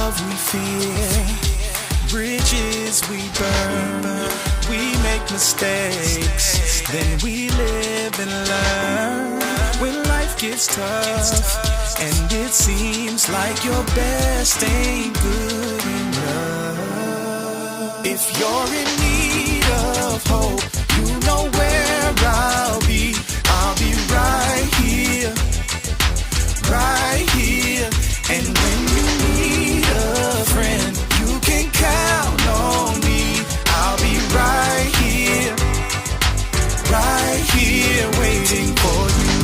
love we fear, bridges we burn, we make mistakes, then we live and learn. When life gets tough and it seems like your best ain't good enough, if you're in need of hope, you know where I'll be right here, right here. And when you need a friend, you can count on me. I'll be right here, waiting for you.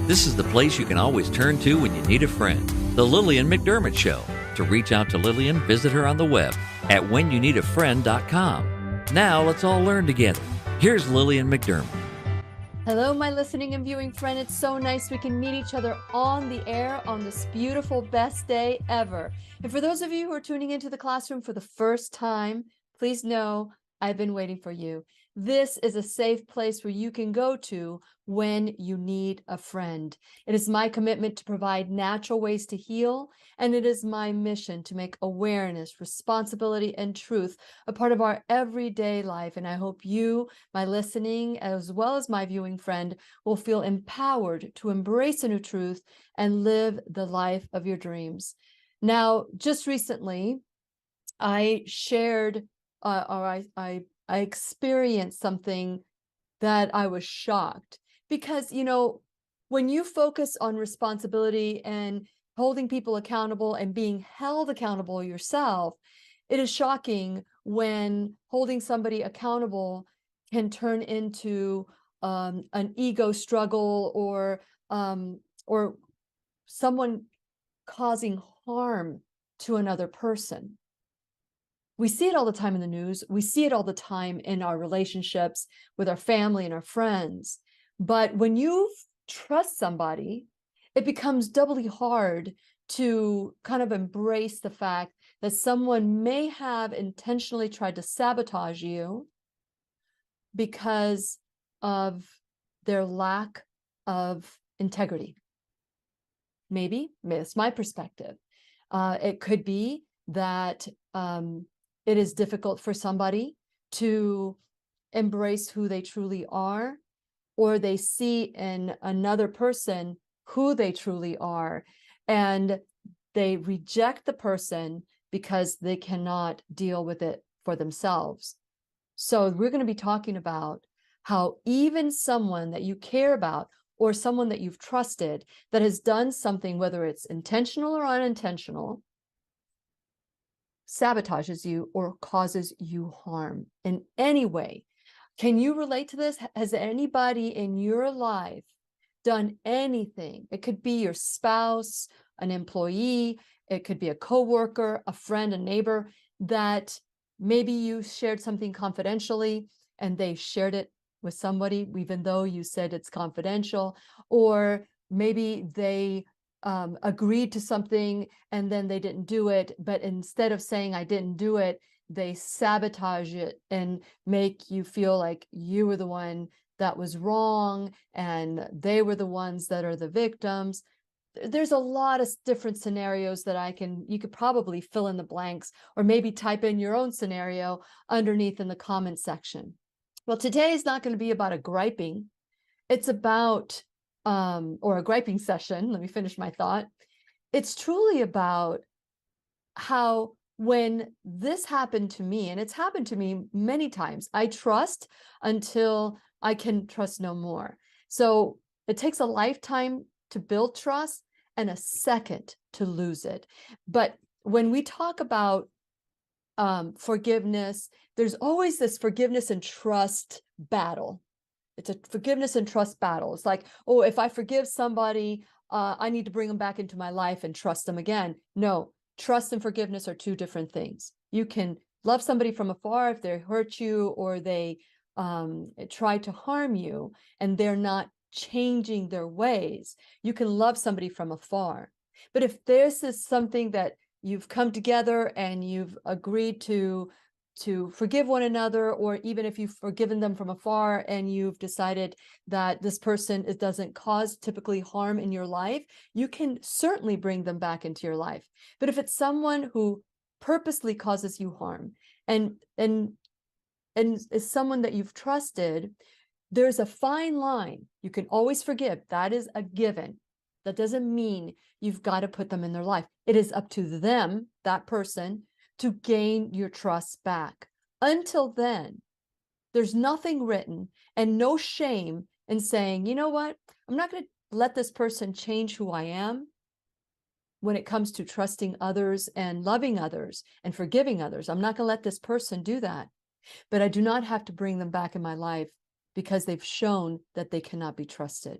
This is the place you can always turn to when you need a friend. The Lillian McDermott Show. To reach out to Lillian, visit her on the web at whenyouneedafriend.com. Now let's all learn together. Here's Lillian McDermott. Hello, my listening and viewing friend. It's so nice we can meet each other on the air on this beautiful best day ever. And for those of you who are tuning into the classroom for the first time, please know I've been waiting for you. This is a safe place where you can go to when you need a friend. It is my commitment to provide natural ways to heal, and it is my mission to make awareness, responsibility, and truth a part of our everyday life. And I hope you, my listening, as well as my viewing friend, will feel empowered to embrace a new truth and live the life of your dreams. Now, just recently, I shared, I experienced something that I was shocked because, you know, when you focus on responsibility and holding people accountable and being held accountable yourself, it is shocking when holding somebody accountable can turn into an ego struggle or someone causing harm to another person. We see it all the time in the news. We see it all the time in our relationships with our family and our friends. But when you trust somebody, it becomes doubly hard to kind of embrace the fact that someone may have intentionally tried to sabotage you because of their lack of integrity. Maybe, it's my perspective. It could be that it is difficult for somebody to embrace who they truly are, or they see in another person who they truly are, and they reject the person because they cannot deal with it for themselves. So we're going to be talking about how even someone that you care about or someone that you've trusted that has done something, whether it's intentional or unintentional, sabotages you or causes you harm in any way. Can you relate to this? Has anybody in your life done anything? It could be your spouse, an employee, it could be a coworker, a friend, a neighbor, that maybe you shared something confidentially and they shared it with somebody, even though you said it's confidential, or maybe they agreed to something and then they didn't do it, but instead of saying I didn't do it, they sabotage it and make you feel like you were the one that was wrong and they were the ones that are the victims. There's a lot of different scenarios that you could probably fill in the blanks, or maybe type in your own scenario underneath in the comment section. Well, today is not going to be about a griping. It's about or a griping session. Let me finish my thought. It's truly about how when this happened to me, and it's happened to me many times, I trust until I can trust no more. So it takes a lifetime to build trust and a second to lose it. But when we talk about forgiveness, there's always this forgiveness and trust battle. It's a forgiveness and trust battle. It's like, oh, if I forgive somebody, I need to bring them back into my life and trust them again. No, trust and forgiveness are two different things. You can love somebody from afar if they hurt you or they try to harm you and they're not changing their ways. You can love somebody from afar. But if this is something that you've come together and you've agreed to to forgive one another, or even if you've forgiven them from afar and you've decided that this person doesn't cause typically harm in your life, you can certainly bring them back into your life. But if it's someone who purposely causes you harm and is someone that you've trusted, there's a fine line. You can always forgive. That is a given. That doesn't mean you've got to put them in their life. It is up to them, that person, to gain your trust back. Until then, there's nothing written and no shame in saying, you know what? I'm not going to let this person change who I am when it comes to trusting others and loving others and forgiving others. I'm not going to let this person do that. But I do not have to bring them back in my life because they've shown that they cannot be trusted.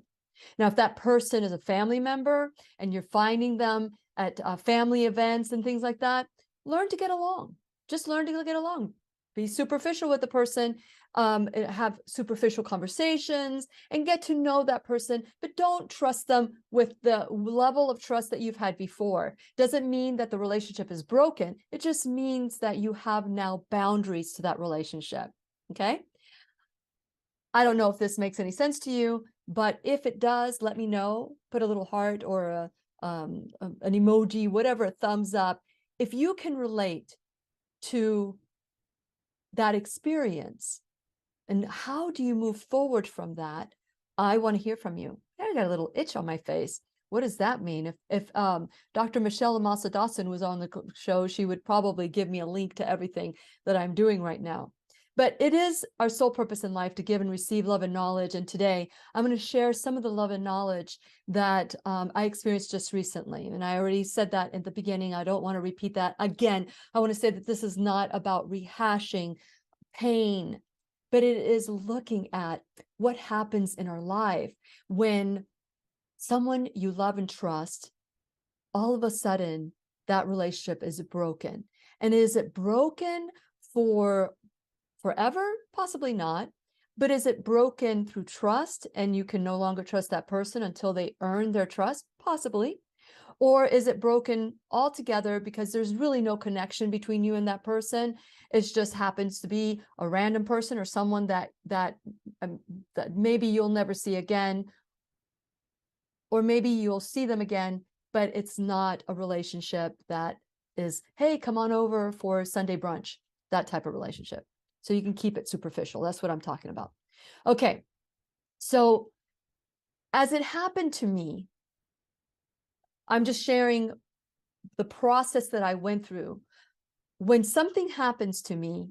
Now, if that person is a family member and you're finding them at family events and things like that, learn to get along. Just learn to get along. Be superficial with the person, have superficial conversations and get to know that person, but don't trust them with the level of trust that you've had before. Doesn't mean that the relationship is broken. It just means that you have now boundaries to that relationship. Okay? I don't know if this makes any sense to you, but if it does, let me know. Put a little heart or an emoji, whatever, a thumbs up. If you can relate to that experience and how do you move forward from that, I want to hear from you. I got a little itch on my face. What does that mean? If Dr. Michelle Amasa Dawson was on the show, she would probably give me a link to everything that I'm doing right now. But it is our sole purpose in life to give and receive love and knowledge. And today I'm going to share some of the love and knowledge that I experienced just recently. And I already said that at the beginning. I don't want to repeat that again. I want to say that this is not about rehashing pain, but it is looking at what happens in our life when someone you love and trust, all of a sudden that relationship is broken. And is it broken for forever? Possibly not. But is it broken through trust and you can no longer trust that person until they earn their trust? Possibly. Or is it broken altogether because there's really no connection between you and that person? It just happens to be a random person or someone that maybe you'll never see again, or maybe you'll see them again, but it's not a relationship that is, hey, come on over for Sunday brunch, that type of relationship. So you can keep it superficial. That's what I'm talking about. Okay. So as it happened to me, I'm just sharing the process that I went through. When something happens to me,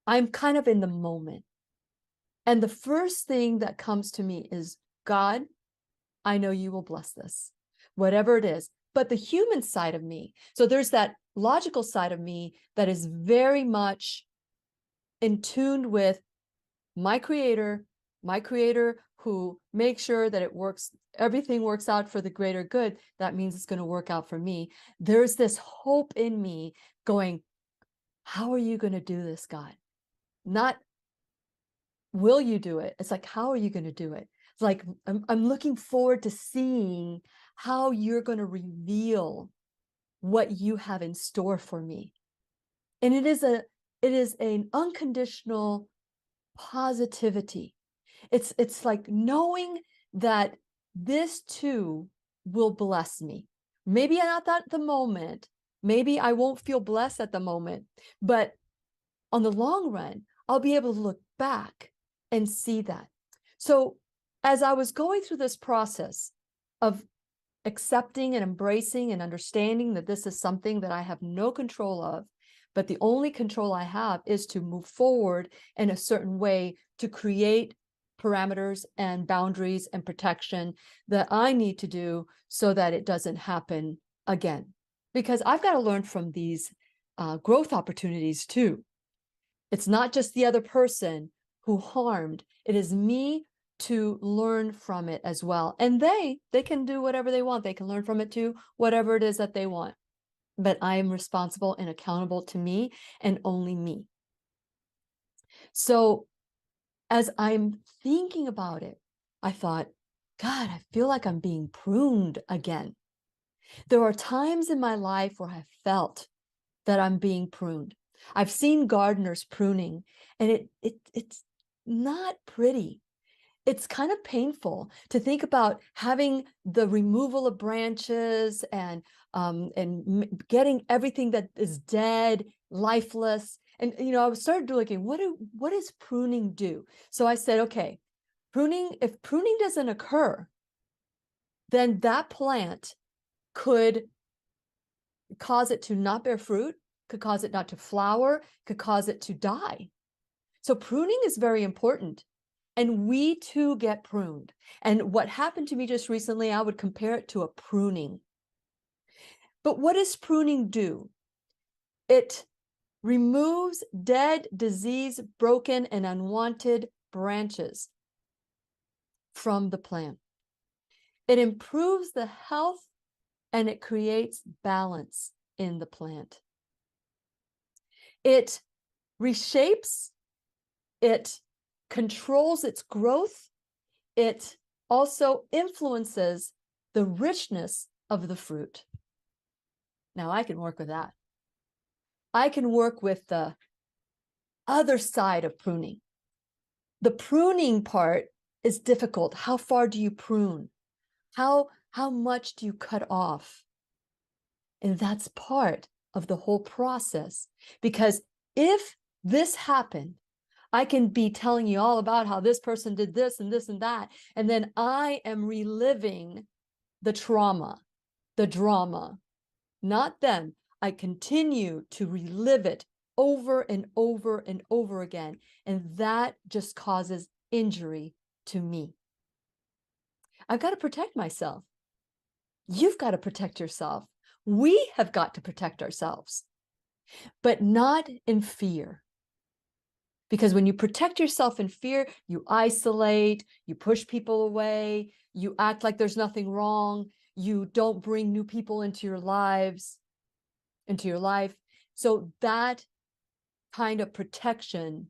I'm kind of in the moment. And the first thing that comes to me is, God, I know you will bless this, whatever it is. But the human side of me, so there's that logical side of me that is very much in tune with my creator who makes sure that it works, everything works out for the greater good. That means it's going to work out for me. There's this hope in me going, how are you going to do this, God? Not, will you do it? It's like, how are you going to do it? It's like, I'm looking forward to seeing how you're going to reveal what you have in store for me. And it is an unconditional positivity. It's like knowing that this too will bless me. Maybe not at the moment. Maybe I won't feel blessed at the moment, but on the long run, I'll be able to look back and see that. So as I was going through this process of accepting and embracing and understanding that this is something that I have no control of, but the only control I have is to move forward in a certain way to create parameters and boundaries and protection that I need to do so that it doesn't happen again. Because I've got to learn from these growth opportunities too. It's not just the other person who harmed. It is me to learn from it as well. And they can do whatever they want. They can learn from it too, whatever it is that they want. But I am responsible and accountable to me and only me. So as I'm thinking about it, I thought, God, I feel like I'm being pruned again. There are times in my life where I felt that I'm being pruned. I've seen gardeners pruning, and it's not pretty. It's kind of painful to think about having the removal of branches and getting everything that is dead, lifeless. And I started looking, what does pruning do? So I said, okay, if pruning doesn't occur, then that plant could cause it to not bear fruit, could cause it not to flower, could cause it to die. So pruning is very important. And we too get pruned. And what happened to me just recently, I would compare it to a pruning. But what does pruning do? It removes dead, diseased, broken, and unwanted branches from the plant. It improves the health and it creates balance in the plant. It reshapes, it controls its growth. It also influences the richness of the fruit. Now I can work with that. I can work with the other side of pruning. The pruning part is difficult. How far do you prune? How much do you cut off? And that's part of the whole process. Because if this happened, I can be telling you all about how this person did this and this and that. And then I am reliving the trauma, the drama, not them. I continue to relive it over and over and over again. And that just causes injury to me. I've got to protect myself. You've got to protect yourself. We have got to protect ourselves, but not in fear. Because when you protect yourself in fear, you isolate, you push people away, you act like there's nothing wrong, you don't bring new people into your life. So that kind of protection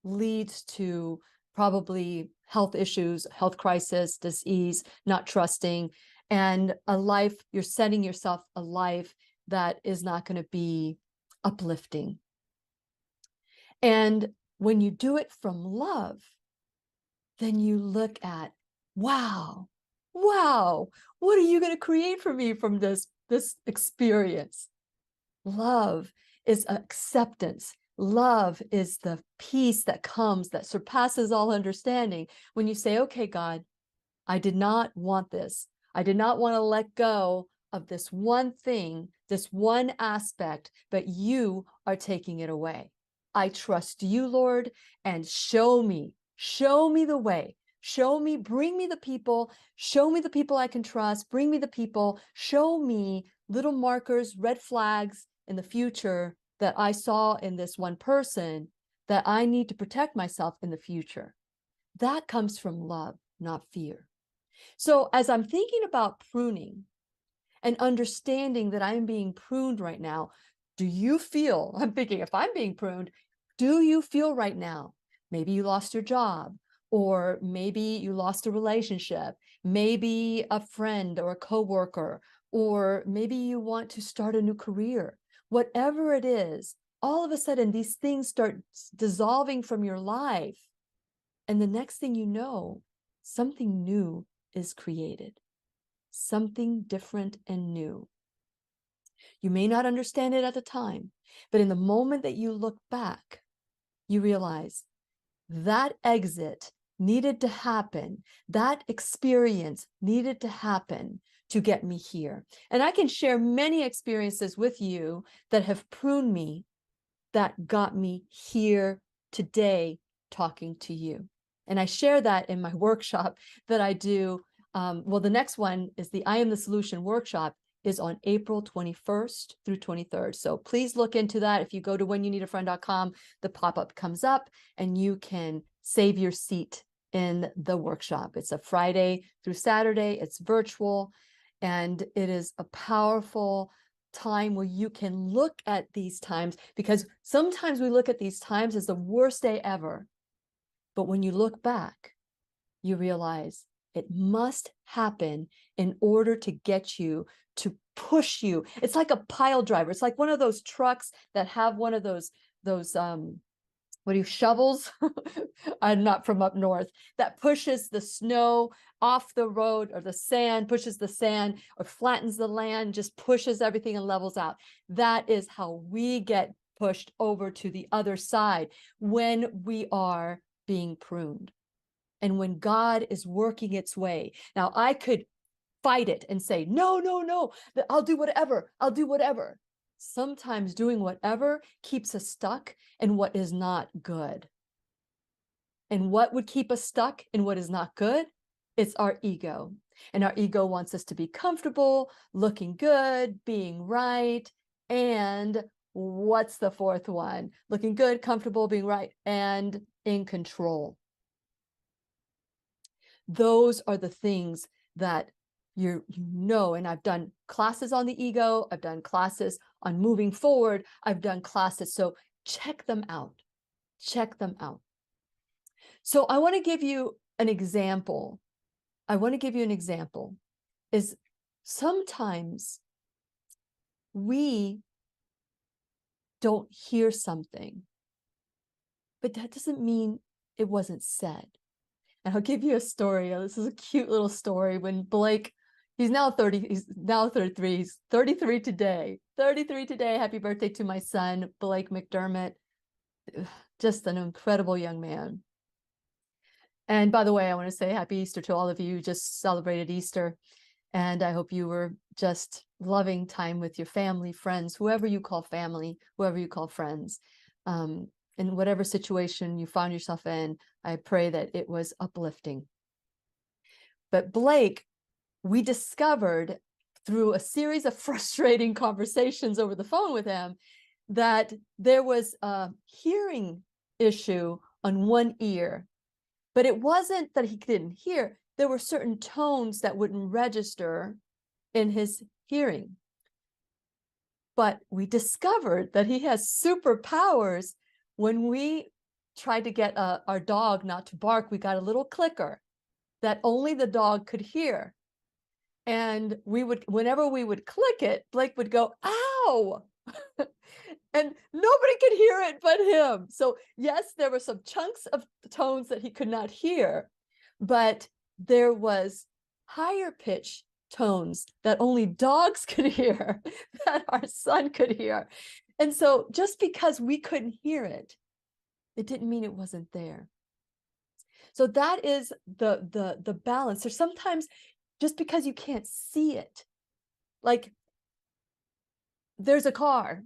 leads to probably health issues, health crisis, disease, not trusting, and a life, you're setting yourself a life that is not going to be uplifting. And when you do it from love, then you look at, wow, what are you going to create for me from this experience? Love is acceptance. Love is the peace that comes, that surpasses all understanding. When you say, okay, God, I did not want this. I did not want to let go of this one thing, this one aspect, but you are taking it away. I trust you, Lord, and show me the way. Show me, bring me the people, show me the people I can trust, bring me the people, show me little markers, red flags in the future that I saw in this one person that I need to protect myself in the future. That comes from love, not fear. So as I'm thinking about pruning and understanding that I'm being pruned right now, do you feel, I'm thinking if I'm being pruned, do you feel right now, maybe you lost your job, or maybe you lost a relationship, maybe a friend or a coworker, or maybe you want to start a new career, whatever it is, all of a sudden these things start dissolving from your life. And the next thing you know, something new is created, something different and new. You may not understand it at the time, but in the moment that you look back, you realize that exit needed to happen. That experience needed to happen to get me here. And I can share many experiences with you that have pruned me, that got me here today talking to you. And I share that in my workshop that I do. Well, the next one is the I Am the Solution workshop, is on April 21st through 23rd. So please look into that. If you go to whenyounneedafriend.com, the pop-up comes up and you can save your seat in the workshop. It's a Friday through Saturday. It's virtual, and it is a powerful time where you can look at these times, because sometimes we look at these times as the worst day ever. But when you look back, you realize it must happen in order to get you to push you. It's like a pile driver. It's like one of those trucks that have one of those what do you, shovels? I'm not from up north, that pushes the snow off the road, or the sand, pushes the sand, or flattens the land, just pushes everything and levels out. That is how we get pushed over to the other side when we are being pruned, and when God is working its way. Now, I could fight it and say, no, no, no, I'll do whatever. I'll do whatever. Sometimes doing whatever keeps us stuck in what is not good. And what would keep us stuck in what is not good? It's our ego. And our ego wants us to be comfortable, looking good, being right. And what's the fourth one? Looking good, comfortable, being right, and in control. Those are the things that you know, and I've done classes on the ego. I've done classes on moving forward. I've done classes. So check them out. Check them out. So I want to give you an example. Is sometimes we don't hear something, but that doesn't mean it wasn't said. And I'll give you a story. This is a cute little story. When Blake, he's now 30, he's now 33, he's 33 today. 33 today. Happy birthday to my son, Blake McDermott. Just an incredible young man. And by the way, I want to say happy Easter to all of you who just celebrated Easter. And I hope you were just loving time with your family, friends, whoever you call family, whoever you call friends. In whatever situation you found yourself in, I pray that it was uplifting. But Blake, we discovered through a series of frustrating conversations over the phone with him that there was a hearing issue on one ear. But it wasn't that he didn't hear. There were certain tones that wouldn't register in his hearing. But we discovered that he has superpowers. When we tried to get our dog not to bark, we got a little clicker that only the dog could hear. And we would, whenever we would click it, Blake would go, ow! And nobody could hear it but him. So yes, there were some chunks of tones that he could not hear, but there was higher pitch tones that only dogs could hear, that our son could hear. And so just because we couldn't hear it, it didn't mean it wasn't there. So that is the balance. Or sometimes just because you can't see it, like there's a car,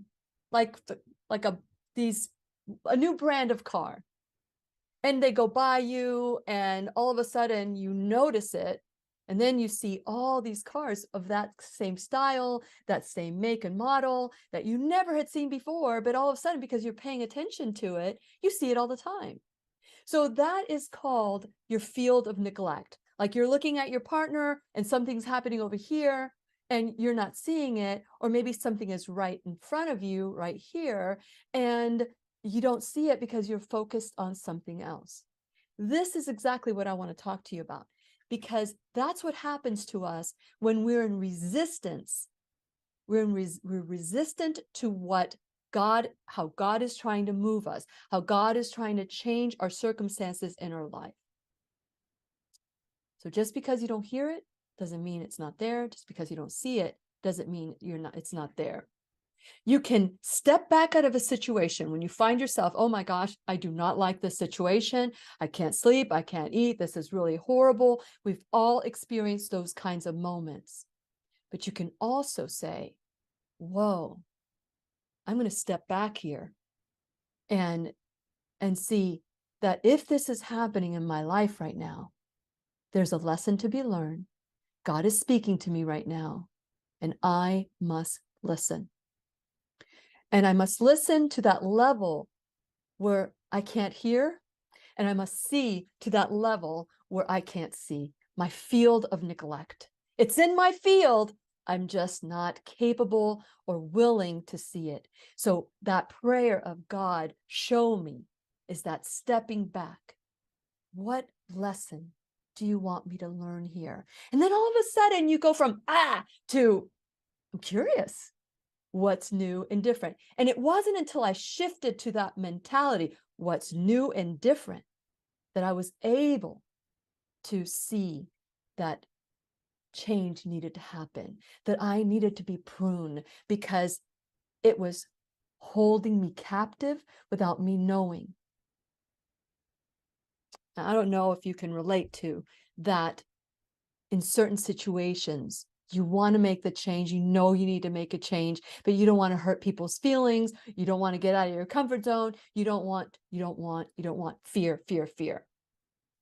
like a new brand of car, and they go by you, and all of a sudden you notice it, and then you see all these cars of that same style, that same make and model that you never had seen before, but all of a sudden, because you're paying attention to it, you see it all the time. So that is called your field of neglect. Like you're looking at your partner and something's happening over here and you're not seeing it, or maybe something is right in front of you right here and you don't see it because you're focused on something else. This is exactly what I want to talk to you about, because that's what happens to us when we're in resistance. We're resistant to what God, how God is trying to move us, how God is trying to change our circumstances in our life. So just because you don't hear it doesn't mean it's not there. Just because you don't see it doesn't mean it's not there. You can step back out of a situation when you find yourself, oh my gosh, I do not like this situation. I can't sleep. I can't eat. This is really horrible. We've all experienced those kinds of moments. But you can also say, whoa, I'm going to step back here and see that if this is happening in my life right now, there's a lesson to be learned. God is speaking to me right now, and I must listen. And I must listen to that level where I can't hear, and I must see to that level where I can't see. My field of neglect. It's in my field. I'm just not capable or willing to see it. So that prayer of God, show me, is that stepping back. What lesson do you want me to learn here? And then all of a sudden you go from to I'm curious. What's new and different? And it wasn't until I shifted to that mentality, what's new and different, that I was able to see that change needed to happen, that I needed to be pruned because it was holding me captive without me knowing. Now, I don't know if you can relate to that. In certain situations, you want to make the change, you know you need to make a change, but you don't want to hurt people's feelings, you don't want to get out of your comfort zone, you don't want fear.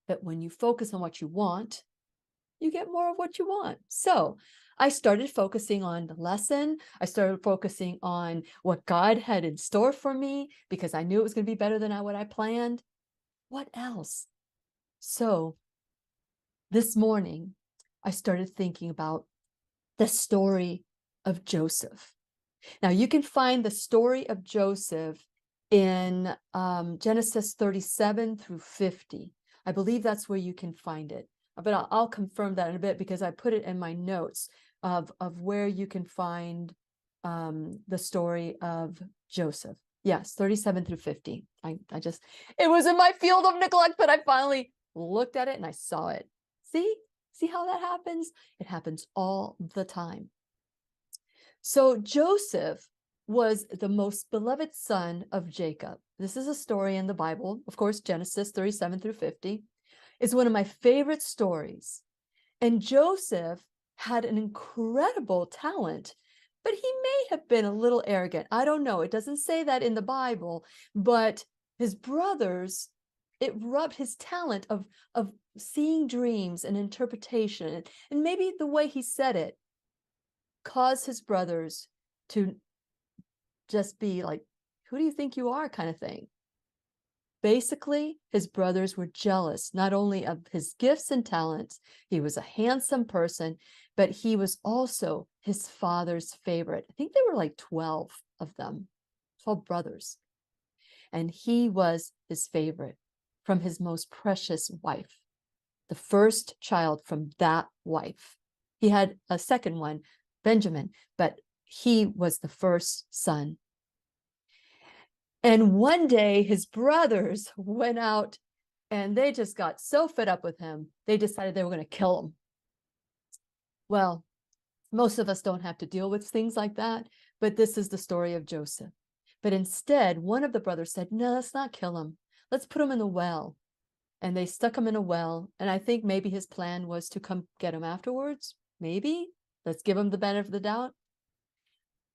But when you focus on what you want, you get more of what you want. So I started focusing on the lesson. I started focusing on what God had in store for me because I knew it was going to be better than what I planned. What else? So this morning, I started thinking about the story of Joseph. Now, you can find the story of Joseph in Genesis 37 through 50. I believe that's where you can find it. But I'll confirm that in a bit because I put it in my notes of where you can find the story of Joseph. Yes, 37 through 50. It was in my field of neglect, but I finally looked at it and I saw it. See how that happens? It happens all the time. So Joseph was the most beloved son of Jacob. This is a story in the Bible. Of course, Genesis 37 through 50 is one of my favorite stories. And Joseph had an incredible talent, but he may have been a little arrogant. I don't know. It doesn't say that in the Bible, but his brothers, it rubbed his talent of seeing dreams and interpretation, and maybe the way he said it caused his brothers to just be like, who do you think you are, kind of thing. Basically, his brothers were jealous, not only of his gifts and talents, he was a handsome person, but he was also his father's favorite. I think there were like 12 of them, 12 brothers. And he was his favorite from his most precious wife, the first child from that wife. He had a second one, Benjamin, but he was the first son. And one day his brothers went out and they just got so fed up with him, they decided they were going to kill him. Well, most of us don't have to deal with things like that, but this is the story of Joseph. But instead, one of the brothers said, no, let's not kill him. Let's put him in the well. And they stuck him in a well. And I think maybe his plan was to come get him afterwards. Maybe. Let's give him the benefit of the doubt.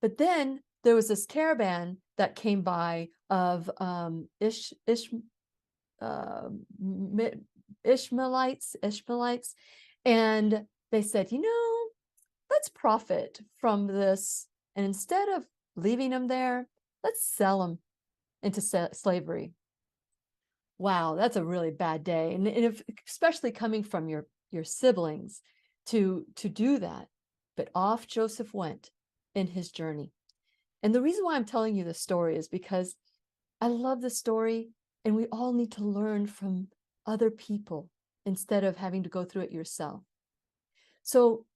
But then there was this caravan that came by of Ishmaelites, and they said, let's profit from this. And instead of leaving him there, let's sell him into slavery. Wow, that's a really bad day. And if, especially coming from your siblings to do that. But off Joseph went in his journey. And the reason why I'm telling you this story is because I love the story, and we all need to learn from other people instead of having to go through it yourself. So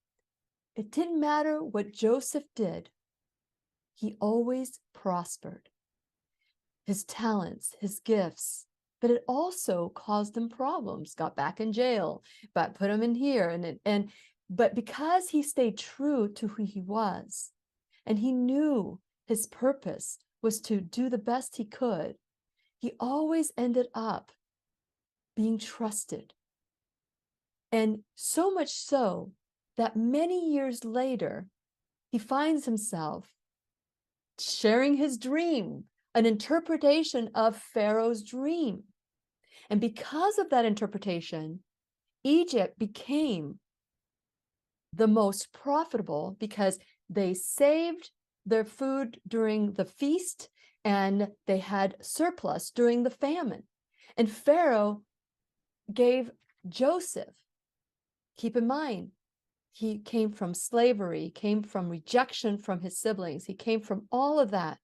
it didn't matter what Joseph did. He always prospered. His talents, his gifts, but it also caused him problems, got back in jail, but put him in here. But because he stayed true to who he was, and he knew his purpose was to do the best he could, he always ended up being trusted. And so much so that many years later, he finds himself sharing his dream, an interpretation of Pharaoh's dream. And because of that interpretation, Egypt became the most profitable because they saved their food during the feast and they had surplus during the famine. And Pharaoh gave Joseph, keep in mind, he came from slavery, came from rejection from his siblings, he came from all of that.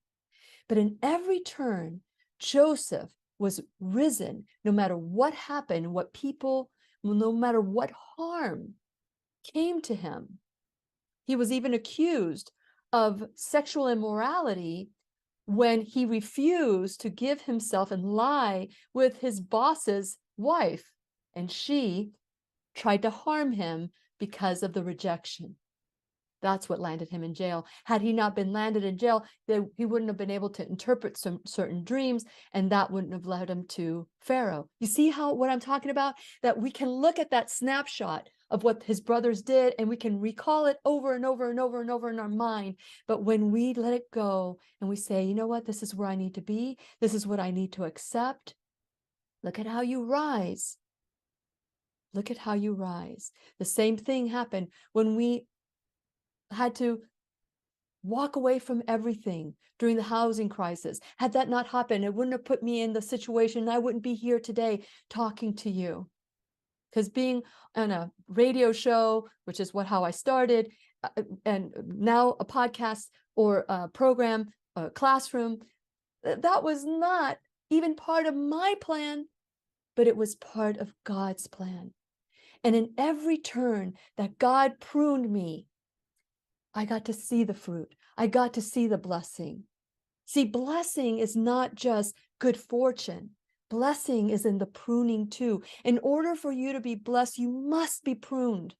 But in every turn, Joseph was risen, no matter what happened, what people, no matter what harm came to him. He was even accused of sexual immorality when he refused to give himself and lie with his boss's wife, and she tried to harm him because of the rejection. That's what landed him in jail. Had he not been landed in jail, he wouldn't have been able to interpret some certain dreams, and that wouldn't have led him to Pharaoh. You see what I'm talking about? That we can look at that snapshot of what his brothers did, and we can recall it over and over and over and over in our mind. But when we let it go and we say, you know what, this is where I need to be, this is what I need to accept, look at how you rise. Look at how you rise. The same thing happened when we had to walk away from everything during the housing crisis. Had that not happened, it wouldn't have put me in the situation. I wouldn't be here today talking to you. Because being on a radio show, which is how I started, and now a podcast or a program, a classroom, that was not even part of my plan, but it was part of God's plan. And in every turn that God pruned me, I got to see the fruit. I got to see the blessing. See, blessing is not just good fortune. Blessing is in the pruning too. In order for you to be blessed, you must be pruned.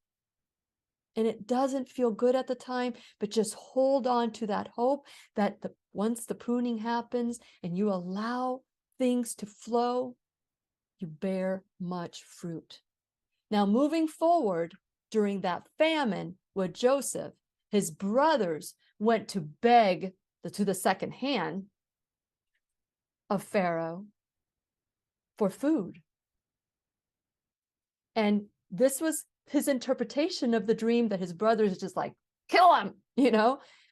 And it doesn't feel good at the time, but just hold on to that hope that once the pruning happens and you allow things to flow, you bear much fruit. Now, moving forward, during that famine with Joseph, his brothers went to beg to the second hand of Pharaoh for food. And this was his interpretation of the dream, that his brothers just like, kill him,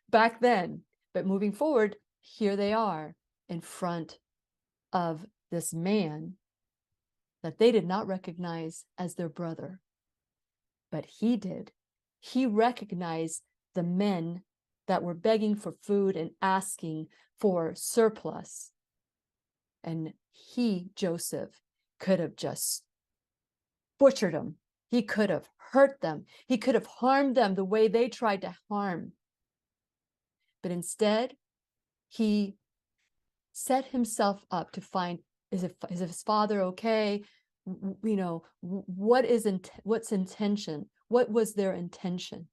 back then. But moving forward, here they are in front of this man that they did not recognize as their brother. But he did. He recognized the men that were begging for food and asking for surplus. And he, Joseph, could have just butchered them. He could have hurt them. He could have harmed them the way they tried to harm. But instead, he set himself up to find, is his father okay? What's intention? What was their intention?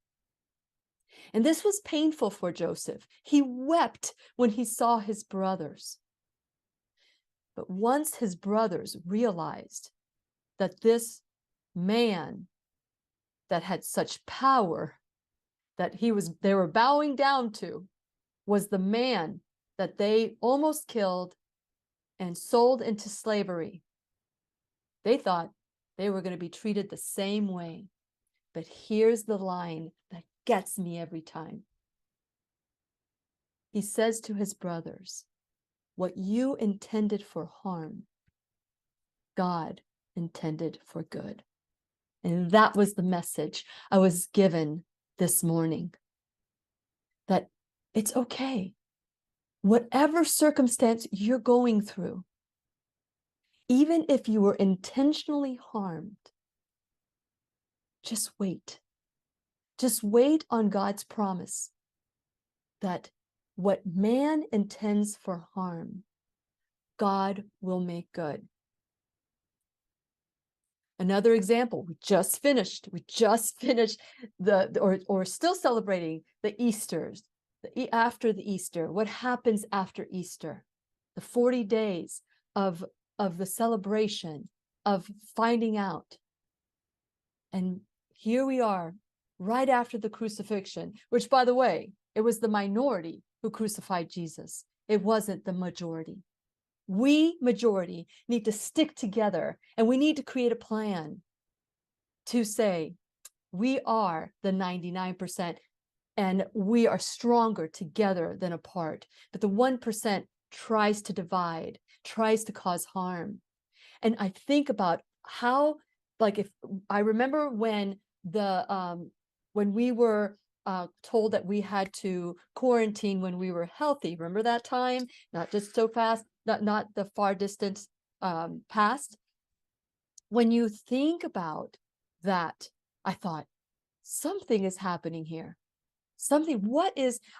And this was painful for Joseph. He wept when he saw his brothers. But once his brothers realized that this man that had such power that they were bowing down to was the man that they almost killed and sold into slavery, they thought they were going to be treated the same way. But here's the line that gets me every time. He says to his brothers, what you intended for harm, God intended for good. And that was the message I was given this morning. That it's okay. Whatever circumstance you're going through, even if you were intentionally harmed, just wait. Just wait on God's promise that what man intends for harm, God will make good. Another example, we just finished or still celebrating the Easters, after the Easter. What happens after Easter? The 40 days of the celebration, of finding out. And here we are, right after the crucifixion, which, by the way, it was the minority who crucified Jesus. It wasn't the majority. We, majority, need to stick together, and we need to create a plan to say we are the 99%, and we are stronger together than apart. But the 1% tries to divide, tries to cause harm. And I think about how, if I remember when we were told that we had to quarantine when we were healthy. Remember that time? Not just so fast, not the far distance past. When you think about that, I thought, something is happening here. something.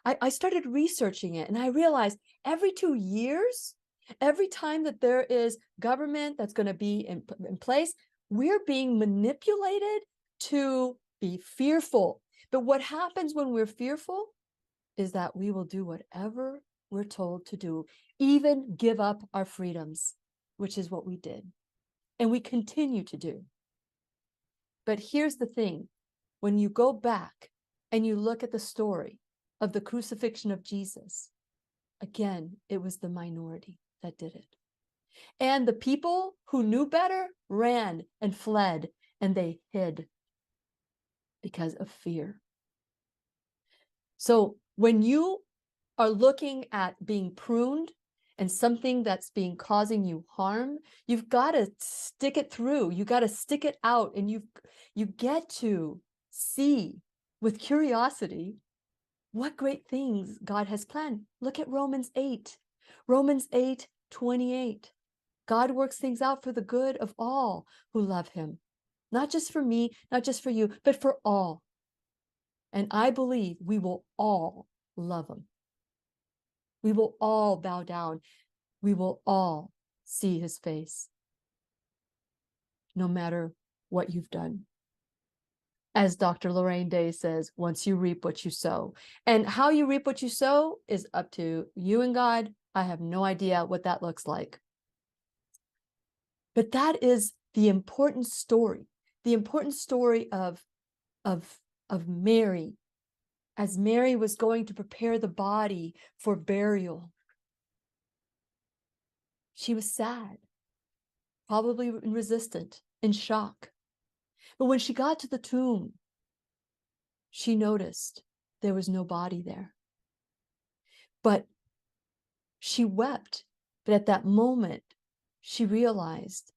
I started researching it, and I realized every 2 years, every time that there is government that's going to be in place, we're being manipulated to be fearful. But what happens when we're fearful is that we will do whatever we're told to do, even give up our freedoms, which is what we did. And we continue to do. But here's the thing. When you go back and you look at the story of the crucifixion of Jesus, again, it was the minority that did it. And the people who knew better ran and fled, and they hid because of fear. So when you are looking at being pruned and something that's being causing you harm, you've got to stick it through. You got to stick it out, and you get to see with curiosity what great things God has planned. Look at Romans 8. Romans 8:28. God works things out for the good of all who love him. Not just for me, not just for you, but for all. And I believe we will all love him. We will all bow down. We will all see his face, no matter what you've done. As Dr. Lorraine Day says, once you reap what you sow. And how you reap what you sow is up to you and God. I have no idea what that looks like. But that is the important story of Mary, as Mary was going to prepare the body for burial. She was sad, probably resistant, in shock. But when she got to the tomb, she noticed there was no body there. But she wept. But at that moment, she realized,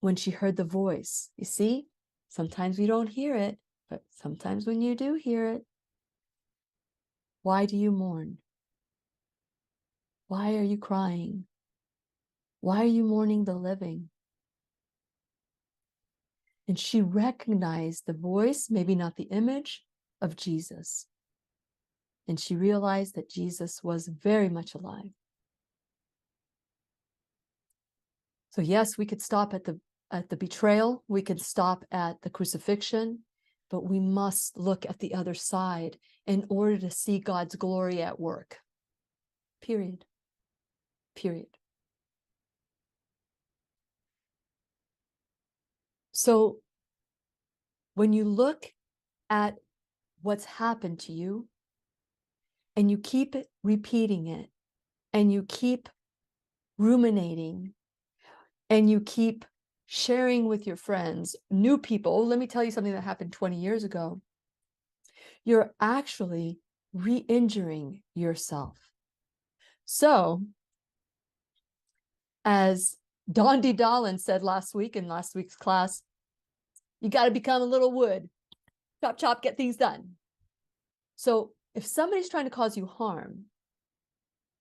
when she heard the voice, you see, sometimes we don't hear it, but sometimes when you do hear it, why do you mourn? Why are you crying? Why are you mourning the living? And she recognized the voice, maybe not the image, of Jesus. And she realized that Jesus was very much alive. So yes, we could stop at the betrayal, we could stop at the crucifixion, but we must look at the other side in order to see God's glory at work. Period. Period. So when you look at what's happened to you, and you keep repeating it, and you keep ruminating, and you keep sharing with your friends, new people, oh, let me tell you something that happened 20 years ago, you're actually re-injuring yourself. So, as Dondi Dahlin said last week in last week's class, you got to become a little wood. Chop, chop, get things done. So if somebody's trying to cause you harm,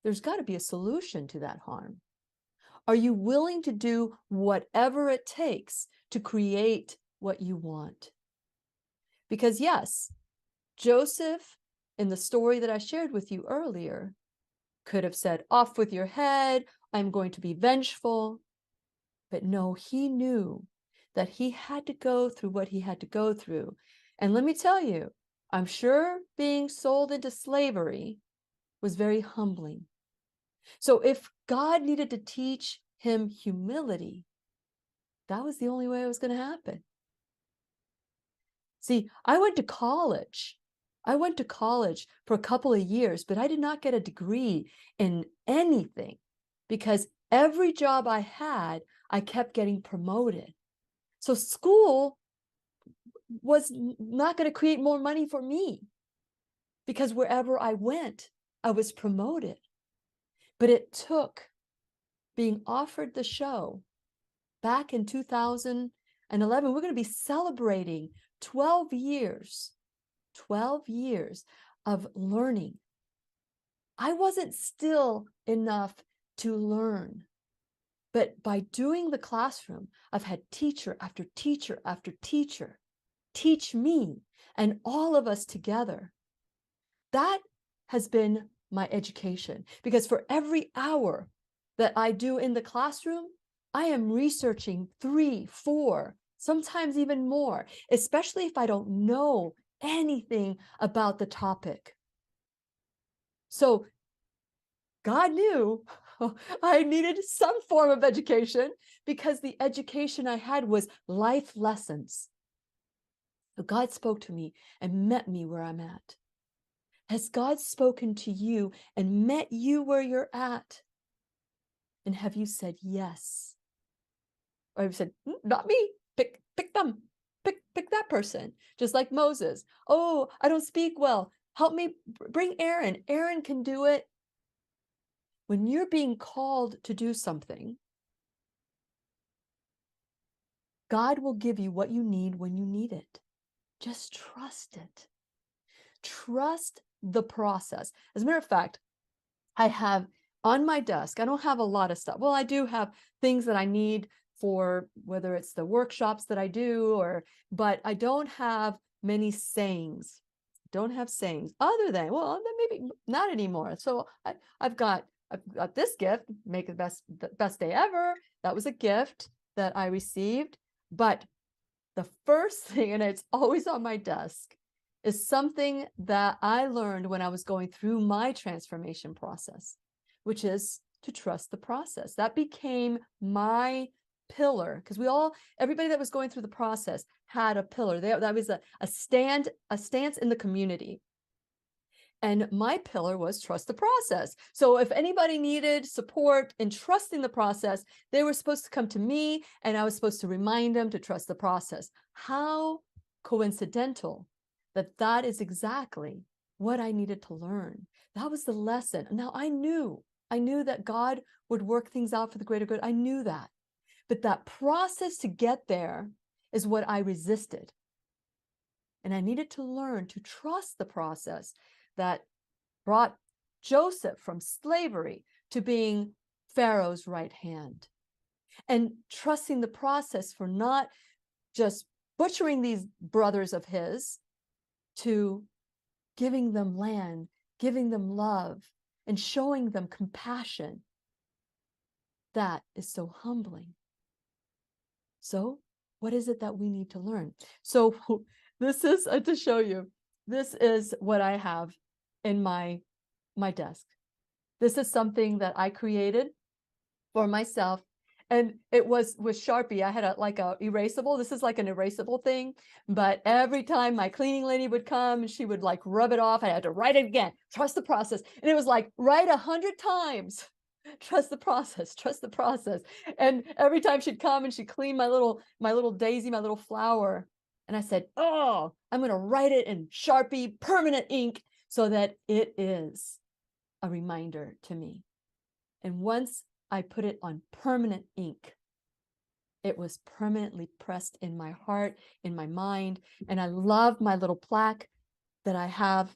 there's got to be a solution to that harm. Are you willing to do whatever it takes to create what you want? Because yes, Joseph, in the story that I shared with you earlier, could have said, off with your head, I'm going to be vengeful. But no, he knew that he had to go through what he had to go through. And let me tell you, I'm sure being sold into slavery was very humbling. So if God needed to teach him humility, that was the only way it was going to happen. See, I went to college. I went to college for a couple of years, but I did not get a degree in anything, because every job I had, I kept getting promoted. So school was not going to create more money for me, because wherever I went, I was promoted. But it took being offered the show back in 2011. We're going to be celebrating 12 years of learning. I wasn't still enough to learn. But by doing the classroom, I've had teacher after teacher after teacher teach me and all of us together. That has been my education, because for every hour that I do in the classroom, I am researching 3, 4, sometimes even more, especially if I don't know anything about the topic. So God knew I needed some form of education, because the education I had was life lessons. So God spoke to me and met me where I'm at. Has God spoken to you and met you where you're at? And have you said yes? Or have you said, not me, pick them, pick that person, just like Moses. Oh, I don't speak well. Help me, bring Aaron. Aaron can do it. When you're being called to do something, God will give you what you need when you need it. Just trust it. Trust the process. As a matter of fact, I have on my desk, I don't have a lot of stuff. Well, I do have things that I need for whether it's the workshops that I do, but I don't have many sayings. Don't have sayings other than, well, then maybe not anymore. So I've got this gift, make it the best day ever. That was a gift that I received. But the first thing, and it's always on my desk, is something that I learned when I was going through my transformation process, which is to trust the process. That became my pillar, because everybody that was going through the process had a pillar. That was a stance in the community. And my pillar was trust the process. So if anybody needed support in trusting the process, they were supposed to come to me, and I was supposed to remind them to trust the process. How coincidental that is exactly what I needed to learn. That was the lesson. Now I knew that God would work things out for the greater good. I knew that. But that process to get there is what I resisted. And I needed to learn to trust the process that brought Joseph from slavery to being Pharaoh's right hand, and trusting the process for not just butchering these brothers of his, to giving them land, giving them love, and showing them compassion. That is so humbling. So what is it that we need to learn? So this is to show you, this is what I have in my desk. This is something that I created for myself, and it was with Sharpie. I had a erasable. This is like an erasable thing, but every time my cleaning lady would come, she would like rub it off. I had to write it again. Trust the process, and it was like write 100 times. Trust the process. Trust the process. And every time she'd come and she'd clean my little daisy, my little flower, and I said, "Oh, I'm going to write it in Sharpie permanent ink so that it is a reminder to me." And once I put it on permanent ink, it was permanently pressed in my heart, in my mind. And I love my little plaque that I have,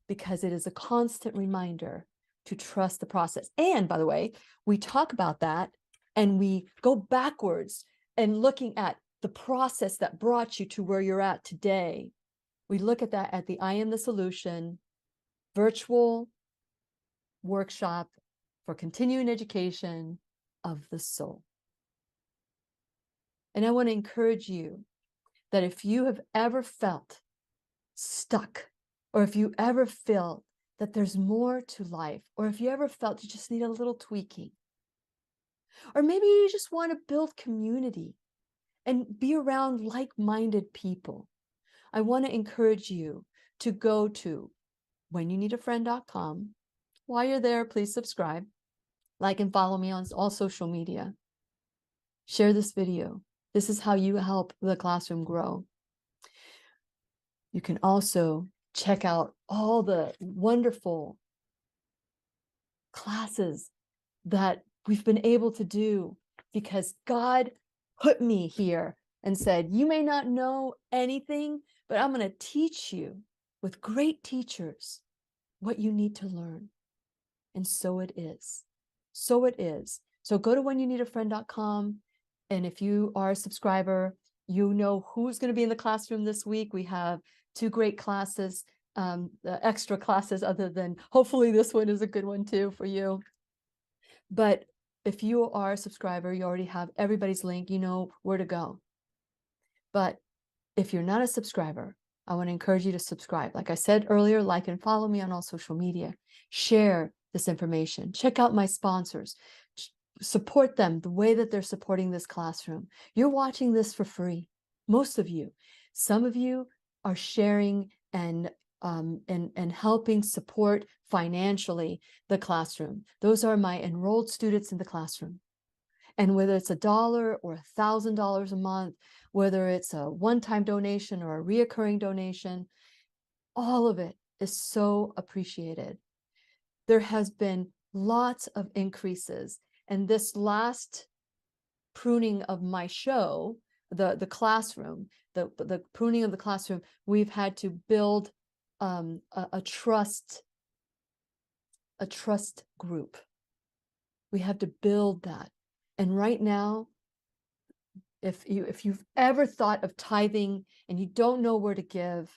because it is a constant reminder to trust the process. And by the way, we talk about that and we go backwards and looking at the process that brought you to where you're at today. We look at that at the I Am the Solution virtual workshop for continuing education of the soul. And I want to encourage you that if you have ever felt stuck, or if you ever feel that there's more to life, or if you ever felt you just need a little tweaking, or maybe you just want to build community and be around like-minded people, I want to encourage you to go to whenyouneedafriend.com. While you're there, please subscribe, like and follow me on all social media. Share this video. This is how you help the classroom grow. You can also check out all the wonderful classes that we've been able to do, because God put me here and said, you may not know anything, but I'm going to teach you with great teachers what you need to learn. And so it is. So it is. So go to whenyouneedafriend.com. And if you are a subscriber, You know who's going to be in the classroom this week. We have 2 great classes, extra classes, other than hopefully this one is a good one too for you. But if you are a subscriber, you already have everybody's link, you know where to go. But if you're not a subscriber, I want to encourage you to subscribe. Like I said earlier, like and follow me on all social media. Share this information. Check out my sponsors. Support them the way that they're supporting this classroom. You're watching this for free. Most of you. Some of you are sharing and helping support financially the classroom. Those are my enrolled students in the classroom. And whether it's $1 or $1,000 a month, whether it's a one-time donation or a reoccurring donation, all of it is so appreciated. There has been lots of increases. And this last pruning of my show, the classroom, the pruning of the classroom, we've had to build a trust group. We have to build that. And right now, if you've ever thought of tithing and you don't know where to give,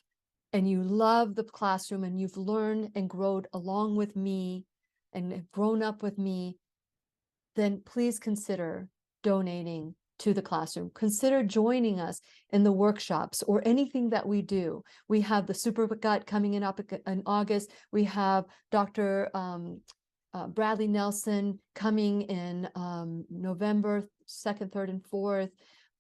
and you love the classroom and you've learned and grown along with me and have grown up with me, then please consider donating to the classroom. Consider joining us in the workshops or anything that we do. We have the Super Gut coming up in August. We have Dr. Bradley Nelson coming in November 2nd, 3rd, and 4th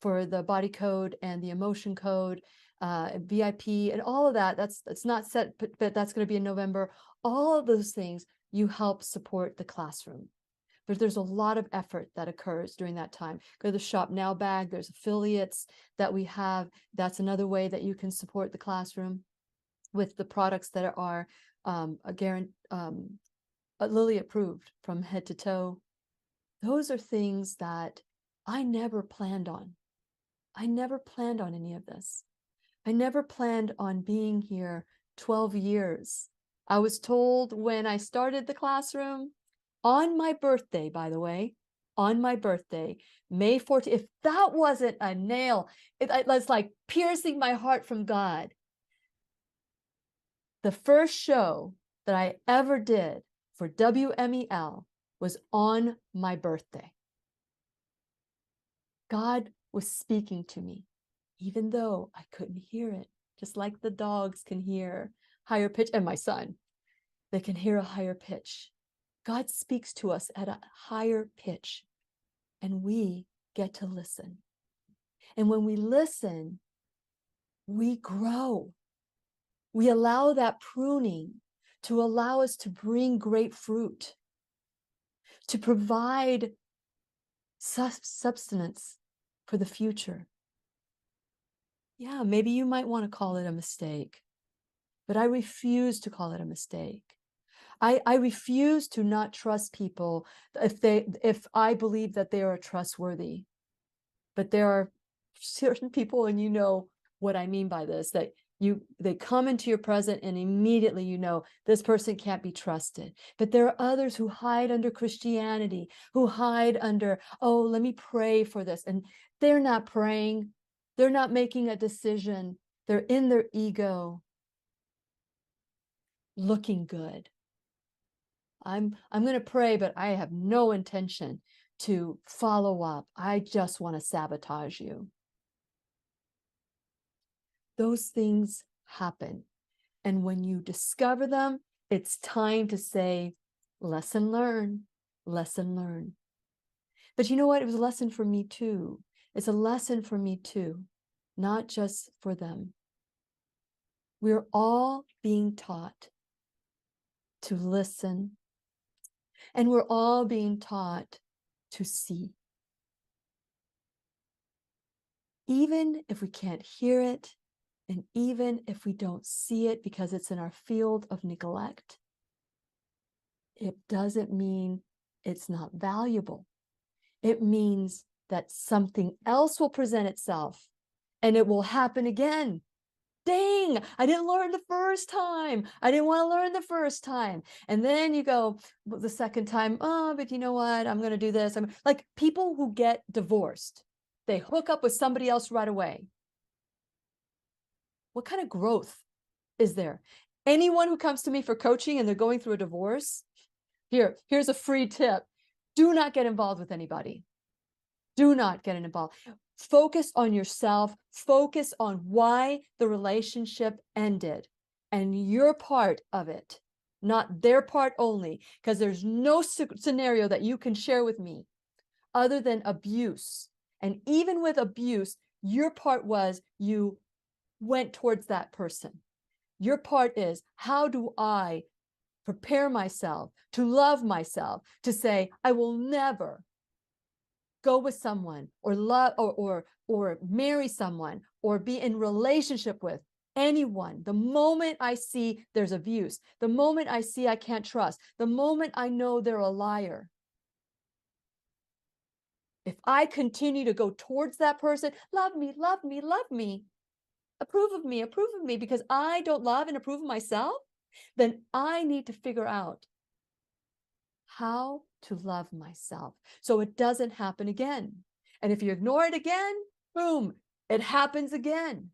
for the body code and the emotion code, VIP, and all of that. That's not set, but that's going to be in November. All of those things, you help support the classroom. But there's a lot of effort that occurs during that time. Go to the Shop Now bag. There's affiliates that we have. That's another way that you can support the classroom with the products that are Lilly approved from head to toe. Those are things that I never planned on. I never planned on any of this. I never planned on being here 12 years. I was told when I started the classroom, on my birthday, by the way, on my birthday, May 14th, if that wasn't a nail, it's like piercing my heart from God. The first show that I ever did for WMEL was on my birthday. God was speaking to me, even though I couldn't hear it, just like the dogs can hear higher pitch, and my son, they can hear a higher pitch. God speaks to us at a higher pitch, and we get to listen. And when we listen, we grow. We allow that pruning to allow us to bring great fruit, to provide substance for the future. Yeah, maybe you might want to call it a mistake, but I refuse to call it a mistake. I refuse to not trust people if I believe that they are trustworthy. But there are certain people, and you know what I mean by this, that they come into your presence and immediately you know this person can't be trusted. But there are others who hide under Christianity, who hide under, oh, let me pray for this. And they're not praying. They're not making a decision. They're in their ego, looking good. I'm going to pray, but I have no intention to follow up. I just want to sabotage you. Those things happen. And when you discover them, it's time to say, lesson learned, lesson learned. But you know what? It was a lesson for me too. It's a lesson for me too, not just for them. We're all being taught to listen, and we're all being taught to see. Even if we can't hear it, and even if we don't see it because it's in our field of neglect, it doesn't mean it's not valuable. It means that something else will present itself and it will happen again. Dang, I didn't learn the first time. I didn't want to learn the first time. And then you go the second time, oh, but you know what? I'm going to do this. I'm like people who get divorced. they hook up with somebody else right away. What kind of growth is there? Anyone who comes to me for coaching and they're going through a divorce, here's a free tip. Do not get involved with anybody. Do not get involved. Focus on yourself. Focus on why the relationship ended and your part of it, not their part only, because there's no scenario that you can share with me other than abuse. And even with abuse, your part was you went towards that person. Your part is, how do I prepare myself to love myself, to say, I will never go with someone or love or marry someone or be in relationship with anyone. The moment I see there's abuse, the moment I see I can't trust, the moment I know they're a liar, if I continue to go towards that person, love me, love me, love me, approve of me, because I don't love and approve of myself, then I need to figure out how to love myself so it doesn't happen again. And if you ignore it again, boom, it happens again.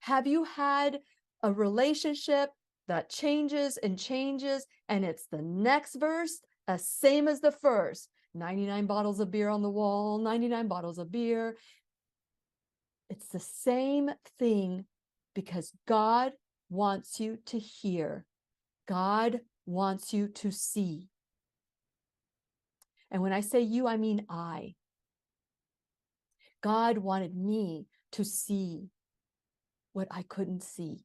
Have you had a relationship that changes and changes, and it's the next verse, same as the first? 99 bottles of beer on the wall, 99 bottles of beer. It's the same thing because God wants you to hear. God wants you to see. And when I say you, I mean I. God wanted me to see what I couldn't see.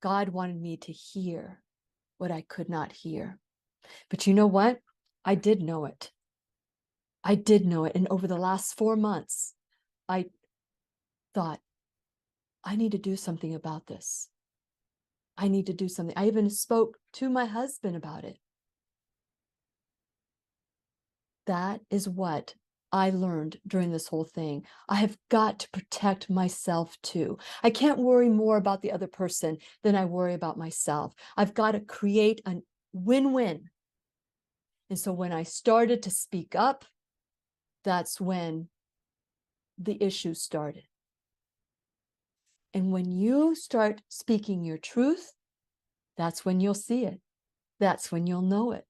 God wanted me to hear what I could not hear. But you know what? I did know it. I did know it. And over the last 4 months, I thought, I need to do something about this. I need to do something. I even spoke to my husband about it. That is what I learned during this whole thing. I have got to protect myself too. I can't worry more about the other person than I worry about myself. I've got to create a win-win. And so when I started to speak up, that's when the issue started. And when you start speaking your truth, that's when you'll see it. That's when you'll know it.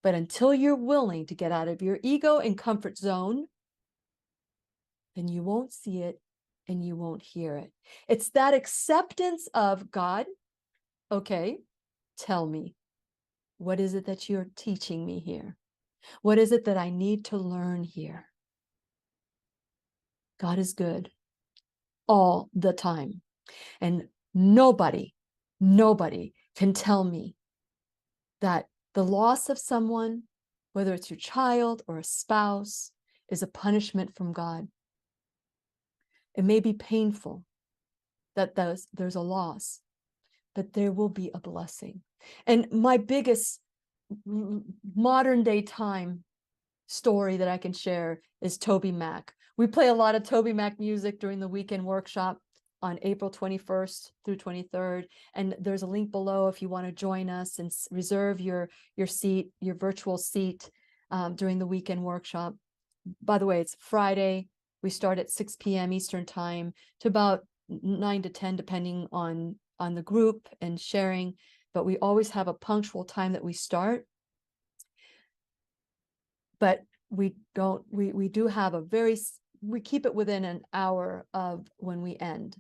But until you're willing to get out of your ego and comfort zone, then you won't see it and you won't hear it. It's that acceptance of God. Okay, tell me, what is it that you're teaching me here? What is it that I need to learn here? God is good all the time. And nobody can tell me that the loss of someone, whether it's your child or a spouse, is a punishment from God. It may be painful that there's a loss, but there will be a blessing. And my biggest modern day time story that I can share is Toby Mac. We play a lot of Toby Mac music during the weekend workshop on April 21st through 23rd. And there's a link below if you want to join us and reserve your seat, your virtual seat during the weekend workshop. By the way, it's Friday. We start at 6 p.m. Eastern time to about 9 to 10, depending on the group and sharing. But we always have a punctual time that we start. But we do have we keep it within an hour of when we end.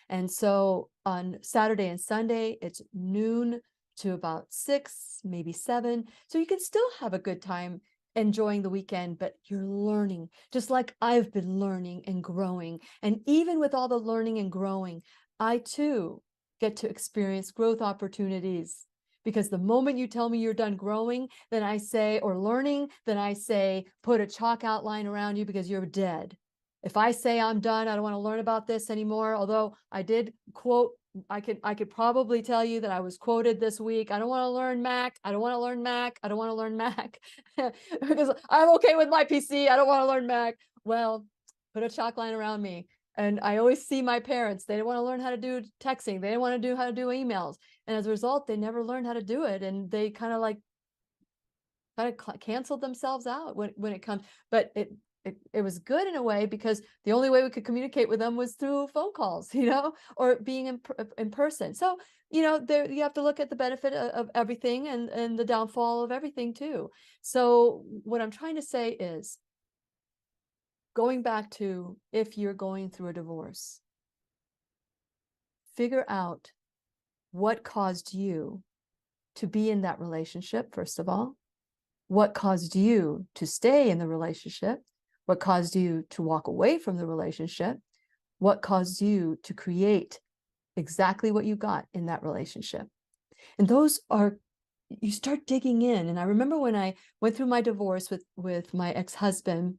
And so on Saturday and Sunday, it's noon to about 6, maybe 7. So you can still have a good time enjoying the weekend, but you're learning, just like I've been learning and growing. And even with all the learning and growing, I too get to experience growth opportunities. Because the moment you tell me you're done growing, then I say, or learning, then I say, put a chalk outline around you because you're dead. If I say I'm done, I don't want to learn about this anymore, although I did quote, I could probably tell you that I was quoted this week. I don't want to learn Mac. I don't want to learn Mac. I don't want to learn Mac because I'm okay with my PC. I don't want to learn Mac. Well, put a chalk line around me. And I always see my parents, they didn't want to learn how to do texting. They didn't want to do how to do emails. And as a result, they never learned how to do it. And they kind of canceled themselves out when it comes, but it was good in a way because the only way we could communicate with them was through phone calls, or being in person. So, there you have to look at the benefit of everything and the downfall of everything too. So what I'm trying to say is, going back to, if you're going through a divorce, figure out what caused you to be in that relationship, first of all. What caused you to stay in the relationship? What caused you to walk away from the relationship? What caused you to create exactly what you got in that relationship? And those are, you start digging in. And I remember when I went through my divorce with my ex-husband,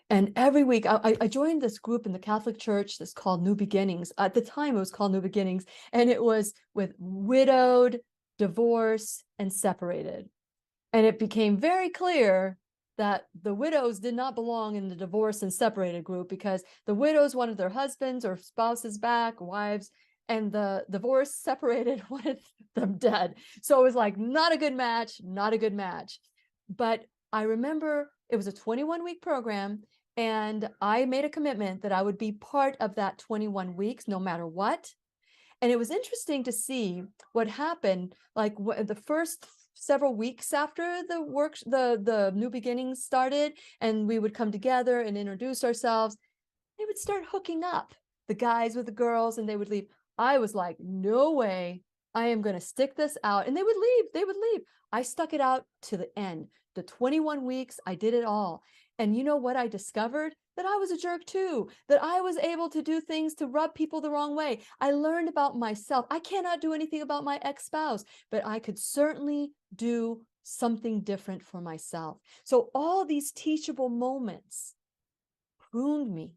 and every week I joined this group in the Catholic Church that's called New Beginnings. At the time, it was called New Beginnings, and it was with widowed, divorced, and separated. And it became very clear that the widows did not belong in the divorced and separated group, because the widows wanted their husbands or spouses back, wives, and the divorced separated wanted them dead. So it was like, not a good match, not a good match. But I remember it was a 21-week program, and I made a commitment that I would be part of that 21 weeks, no matter what. And it was interesting to see what happened, like the first several weeks after the New Beginnings started, and we would come together and introduce ourselves. They would start hooking up, the guys with the girls, and they would leave. I was like, no way, I am going to stick this out. And they would leave. I stuck it out to the end. The 21 weeks, I did it all. And you know what I discovered? That I was a jerk too, that I was able to do things to rub people the wrong way. I learned about myself. I cannot do anything about my ex-spouse, but I could certainly do something different for myself. So all these teachable moments pruned me.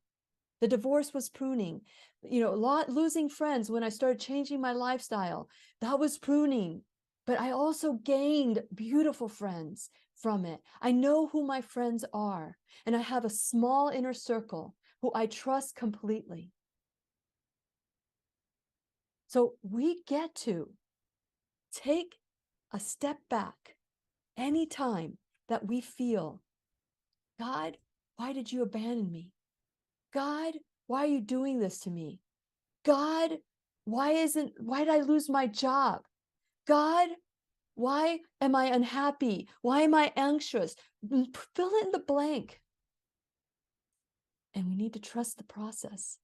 The divorce was pruning. Losing friends when I started changing my lifestyle, that was pruning. But I also gained beautiful friends from it. I know who my friends are, and I have a small inner circle who I trust completely. So we get to take a step back anytime that we feel, God, why did you abandon me? God, why are you doing this to me? God, why did I lose my job? God, why am I unhappy? Why am I anxious? Fill in the blank. And we need to trust the process.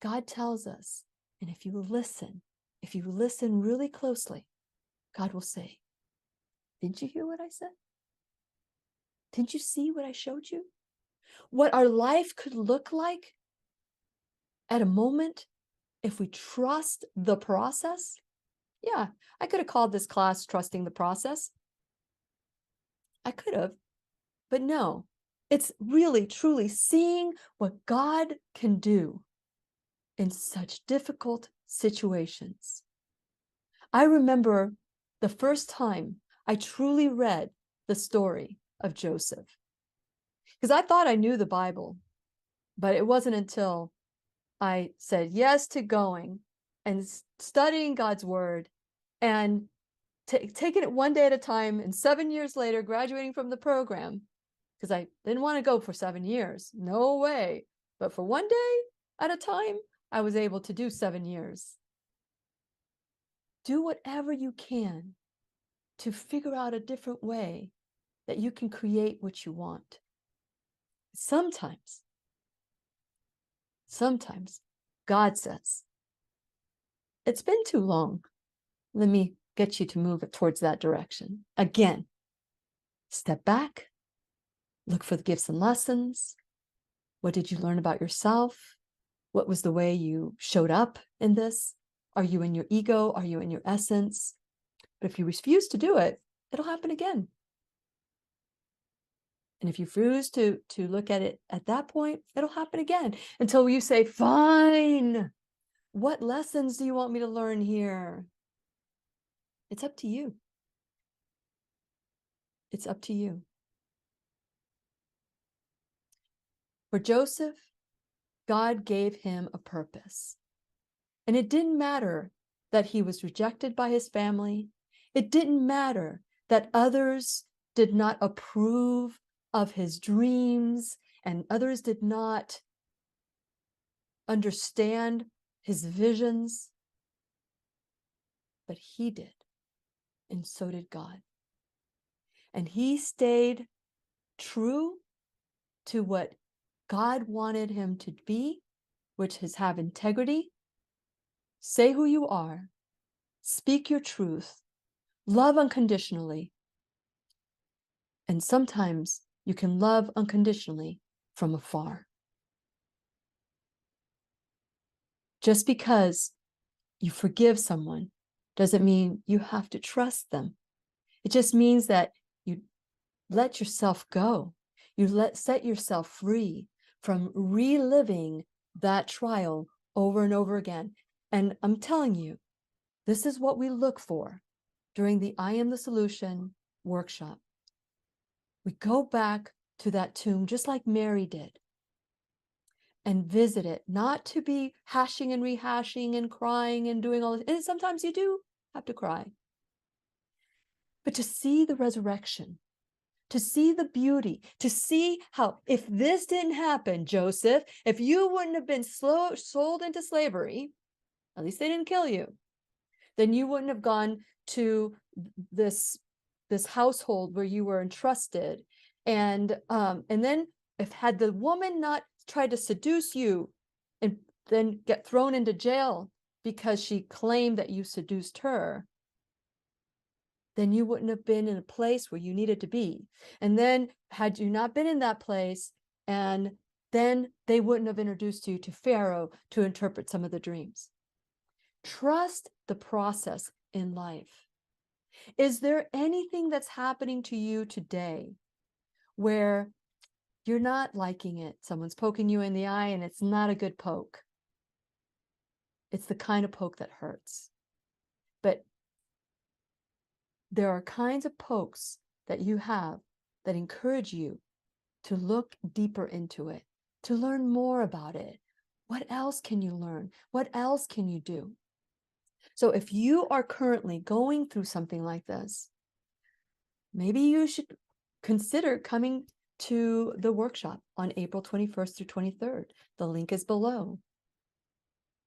God tells us, and if you listen really closely, God will say, didn't you hear what I said? Didn't you see what I showed you? What our life could look like at a moment if we trust the process? Yeah, I could have called this class Trusting the Process. I could have, but no, it's really, truly seeing what God can do in such difficult situations. I remember the first time I truly read the story of Joseph, because I thought I knew the Bible, but it wasn't until I said yes to going and studying God's word and taking it one day at a time, and 7 years later graduating from the program, because I didn't want to go for 7 years, no way, but for one day at a time, I was able to do 7 years. Do whatever you can to figure out a different way that you can create what you want. Sometimes God says, it's been too long. Let me get you to move it towards that direction. Again, step back, look for the gifts and lessons. What did you learn about yourself? What was the way you showed up in this? Are you in your ego? Are you in your essence? But if you refuse to do it, it'll happen again. And if you refuse to look at it at that point, it'll happen again until you say, fine, what lessons do you want me to learn here? It's up to you. It's up to you. For Joseph, God gave him a purpose. And it didn't matter that he was rejected by his family. It didn't matter that others did not approve of his dreams, and others did not understand his visions, but he did, and so did God. And he stayed true to what God wanted him to be, which is have integrity, say who you are, speak your truth, love unconditionally. And sometimes you can love unconditionally from afar. Just because you forgive someone doesn't mean you have to trust them. It just means that you let yourself go. You set yourself free from reliving that trial over and over again. And I'm telling you, this is what we look for during the I Am the Solution workshop. We go back to that tomb just like Mary did and visit it, not to be hashing and rehashing and crying and doing all this. And sometimes you do have to cry, but to see the resurrection, to see the beauty, to see how, if this didn't happen, Joseph, if you wouldn't have been sold into slavery, at least they didn't kill you, then you wouldn't have gone to this household where you were entrusted. And then if had the woman not tried to seduce you and then get thrown into jail because she claimed that you seduced her, then you wouldn't have been in a place where you needed to be. And then had you not been in that place, and then they wouldn't have introduced you to Pharaoh to interpret some of the dreams. Trust the process in life. Is there anything that's happening to you today where you're not liking it? Someone's poking you in the eye and it's not a good poke. It's the kind of poke that hurts. But there are kinds of pokes that you have that encourage you to look deeper into it, to learn more about it. What else can you learn? What else can you do? So if you are currently going through something like this, maybe you should consider coming to the workshop on April 21st through 23rd. The link is below.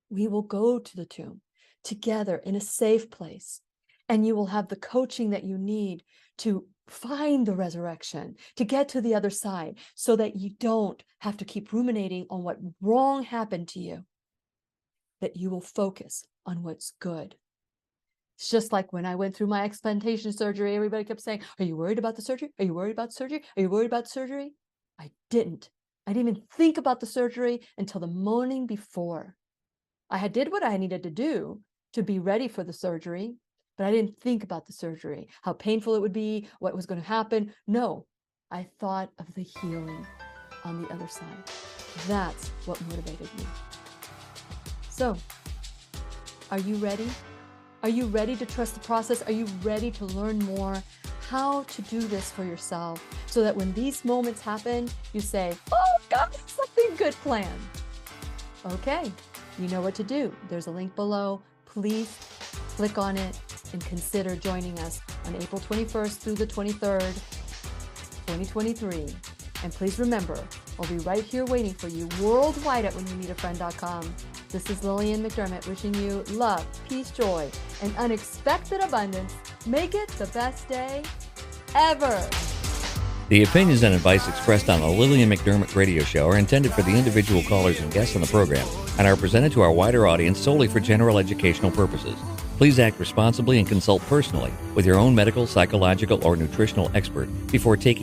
We will go to the tomb together in a safe place, and you will have the coaching that you need to find the resurrection, to get to the other side, so that you don't have to keep ruminating on what wrong happened to you, that you will focus on what's good. It's just like when I went through my explantation surgery, everybody kept saying, are you worried about the surgery? Are you worried about surgery? Are you worried about surgery? I didn't even think about the surgery until the morning before. I did what I needed to do to be ready for the surgery, but I didn't think about the surgery, how painful it would be, what was going to happen. No, I thought of the healing on the other side. That's what motivated me. So, are you ready? Are you ready to trust the process? Are you ready to learn more how to do this for yourself so that when these moments happen, you say, oh, God, something good planned. Okay, you know what to do. There's a link below. Please click on it and consider joining us on April 21st through the 23rd, 2023. And please remember, I'll be right here waiting for you worldwide at whenyouneedafriend.com. This is Lillian McDermott wishing you love, peace, joy, and unexpected abundance. Make it the best day ever. The opinions and advice expressed on the Lillian McDermott radio show are intended for the individual callers and guests on the program and are presented to our wider audience solely for general educational purposes. Please act responsibly and consult personally with your own medical, psychological, or nutritional expert before taking